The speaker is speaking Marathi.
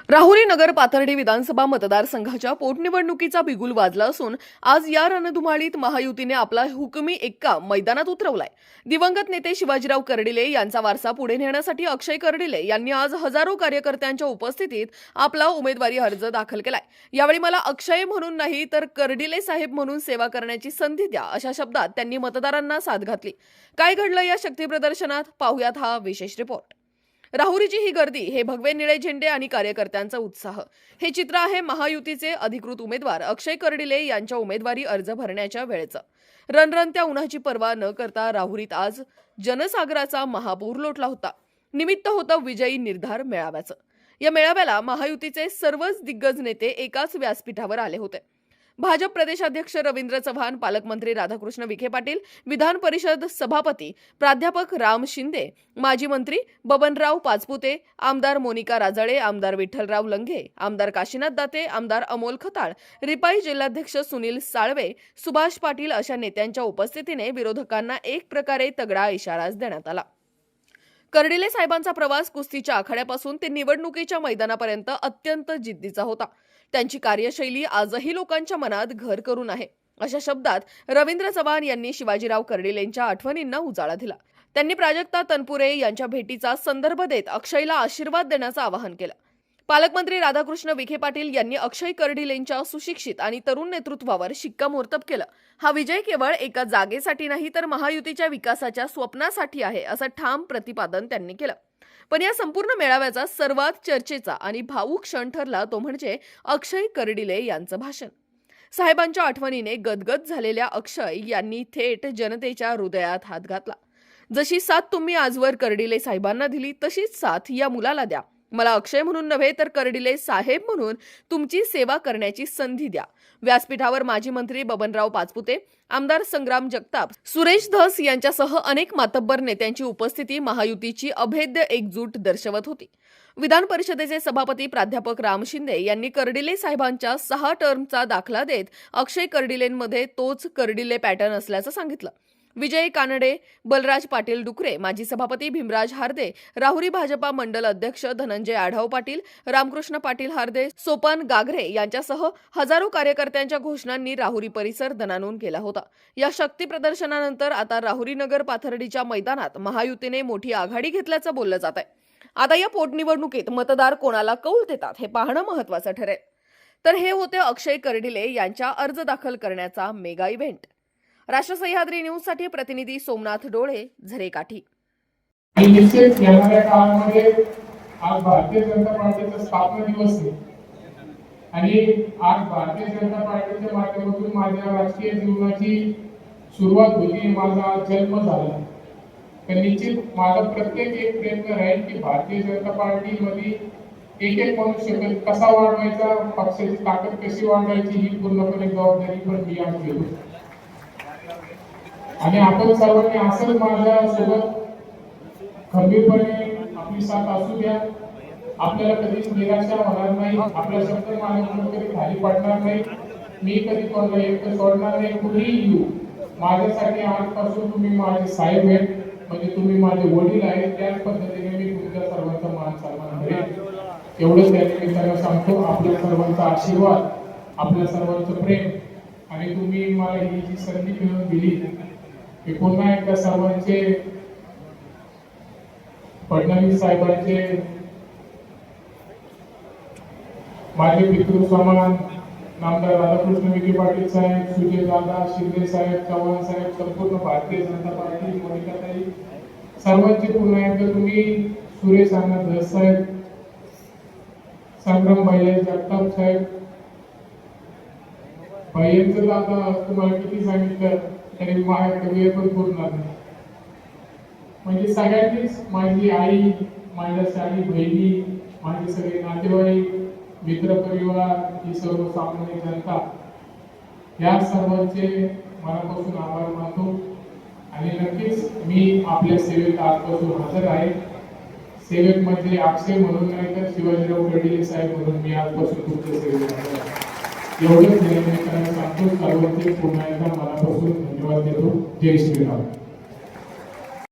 राहुरी नगर पाथर्डी विधानसभा मतदारसंघाच्या पोटनिवडणुकीचा बिगुल वाजला असून आज या रणधुमाळीत महायुतीने आपला हुकमी एक्का मैदानात उतरवलाय। दिवंगत नेते शिवाजीराव कर्डिले यांचा वारसा पुढे नेण्यासाठी अक्षय कर्डिले यांनी आज हजारो कार्यकर्त्यांच्या उपस्थितीत आपला उमेदवारी अर्ज दाखल केलाय। यावेळी मला अक्षय म्हणून नाही तर कर्डिले साहेब म्हणून सेवा करण्याची संधी द्या अशा शब्दात त्यांनी मतदारांना साथ घातली। काय घडलं या शक्ती प्रदर्शनात पाहुयात हा विशेष रिपोर्ट। राहुरीची ही गर्दी, हे भगवे निळे झेंडे आणि कार्यकर्त्यांचा उत्साह, हे चित्र आहे महायुतीचे अधिकृत उमेदवार अक्षय कर्डिले यांच्या उमेदवारी अर्ज भरण्याच्या वेळेचं। रणरणत्या उन्हाची पर्वा न करता राहुरीत आज जनसागराचा महापूर लोटला होता। निमित्त होतं विजयी निर्धार मेळाव्याचं। या मेळाव्याला महायुतीचे सर्वच दिग्गज नेते एकाच व्यासपीठावर आले होते। भाजप प्रदेशाध्यक्ष रवींद्र चव्हाण, पालकमंत्री राधाकृष्ण विखे पाटील, विधान परिषद सभापती प्राध्यापक राम शिंदे, माजी मंत्री बबनराव पाचपुते, आमदार मोनिका राजळे, आमदार विठ्ठलराव लंघे, आमदार काशीनाथ दाते, आमदार अमोल खताळ, रिपाई जिल्हाध्यक्ष सुनील साळवे, सुभाष पाटील अशा नेत्यांच्या उपस्थितीने विरोधकांना एक प्रकारे तगडा इशाराच देण्यात आला। कर्डिले साहेबांचा प्रवास कुस्तीच्या आखाड्यापासून ते निवडणुकीच्या मैदानापर्यंत अत्यंत जिद्दीचा होता। त्यांची कार्यशैली आजही लोकांच्या मनात घर करून आहे अशा शब्दात रवींद्र चव्हाण यांनी शिवाजीराव कर्डिलेंच्या आठवणींना उजाळा दिला। त्यांनी प्राजक्ता तनपुरे यांच्या भेटीचा संदर्भ देत अक्षयला आशीर्वाद देण्याचं आवाहन केलं। पालकमंत्री राधाकृष्ण विखे पाटील यांनी अक्षय कर्डिलेंच्या सुशिक्षित आणि तरुण नेतृत्वावर शिक्कामोर्तब केलं। हा विजय केवळ एका जागेसाठी नाही तर महायुतीच्या विकासाच्या स्वप्नासाठी आहे असं ठाम प्रतिपादन त्यांनी केलं। पण या संपूर्ण मेळाव्याचा सर्वात चर्चेचा आणि भावूक क्षण ठरला तो म्हणजे अक्षय कर्डिले यांचं भाषण। साहेबांच्या आठवणीने गदगद झालेल्या अक्षय यांनी थेट जनतेच्या हृदयात हात घातला। जशी साथ तुम्ही आजवर कर्डिले साहेबांना दिली तशीच साथ या मुलाला द्या। मला अक्षय म्हणून नव्हे तर कर्डिले साहेब म्हणून तुमची सेवा करण्याची संधी द्या। व्यासपीठावर माजी मंत्री बबनराव पाचपुते, आमदार संग्राम जगताप, सुरेश धस यांच्यासह अनेक मातब्बर नेत्यांची उपस्थिती महायुतीची अभेद्य एकजूट दर्शवत होती। विधान परिषदेचे सभापती प्राध्यापक राम शिंदे यांनी कर्डिले साहेबांच्या 6 टर्मचा दाखला देत अक्षय कर्डिलेंमध्ये तोच कर्डिले पॅटर्न असल्याचं सांगितलं। विजय कानडे, बलराज पाटील डुकरे, माजी सभापती भीमराज हार्दे, राहुरी भाजपा मंडल अध्यक्ष धनंजय आढाव पाटील, रामकृष्ण पाटील हार्दे, सोपान गागरे यांच्यासह हजारो कार्यकर्त्यांच्या घोषणांनी राहुरी परिसर दणाणून केला होता। या शक्ती प्रदर्शनानंतर आता राहुरी नगर पाथर्डीच्या मैदानात महायुतीने मोठी आघाडी घेतल्याचं बोललं जात आहे। आता या पोटनिवडणुकीत मतदार कोणाला कौल देतात हे पाहणं महत्त्वाचं ठरेल। तर हे होते अक्षय कर्डिले यांच्या अर्ज दाखल करण्याचा मेगा इव्हेंट। राष्ट्र सह्याद्री न्यूज साठी प्रतिनिधी सोमनाथ डोळे, झरेकाठी। निश्चित येणाऱ्या काळामध्ये आज भारतीय जनता पार्टीचा स्थापना दिवस आहे आणि आज भारतीय जनता पार्टीच्या माध्यमातून माझ्या राजकीय जीवनाची सुरुवात होती, माझा जन्म झाला। तर निश्चित माझा प्रत्येक एक प्रयत्न राहील की भारतीय जनता पार्टीमध्ये एक मनुष्य कसा वाढवायचा, पक्षाची ताकद कशी वाढवायची ही पूर्णपणे जबाबदारी पण मी आज घेतो आणि आपण सर्वांनी असंच माझ्या सोबत खंबीरपणे आपली साथ असू द्या। आपल्याला कधीच निराशा होणार नाही, आपला शब्द माझ्याकडून कधी खाली पडणार नाही, मी कधी कोणाला एकटं सोडणार नाही। कुठेही येऊ, माझ्यासाठी आजपासून तुम्ही माझे साहेब आहेत, म्हणजे तुम्ही माझे वडील आहेत। त्याच पद्धतीने मी तुमच्या सर्वांचा मान सन्मान करेन एवढंच त्या निमित्तानं सांगतो। आपल्या सर्वांचा आशीर्वाद, आपल्या सर्वांचं प्रेम आणि तुम्ही मला ही जी संधी मिळवून दिली, मी पुन्हा एकदा सर्वांचे, फडणवीस साहेबांचे, माझे पितृ समान नामदार राधाकृष्ण विखे पाटील साहेब, सुजय दादा, शिंदे साहेब, चव्हाण साहेब, संपूर्ण भारतीय जनता पार्टी, मोनिकाताई, सर्वांचे पुन्हा एकदा तुम्ही, सुरेश अण्णा धस साहेब, संग्राम भैया जगताप साहेब, भैयांचं दादा तुम्हाला किती सांगितलं तरी माझ्याकडे पण पूर्ण नाही। म्हणजे सगळ्यांनीच, माझी आई, माझ्या सारी बहिणी, माझे सगळे नातेवाईक, मित्रपरिवार, ही सर्वसामान्य जनता, या सर्वांचे मनापासून आभार मानतो आणि नक्कीच मी आपल्या सेवेत आजपासून हजर आहे। सेवेत म्हणजे अक्षय म्हणून नाही तर शिवाजीराव कर्डिले साहेब म्हणून मी आजपासून तुमच्या सेवेत हजर आहे। एवढंच सांगतो। सर्वांचे पुन्हा एकदा मनापासून धन्यवाद देतो। जय श्रीराम।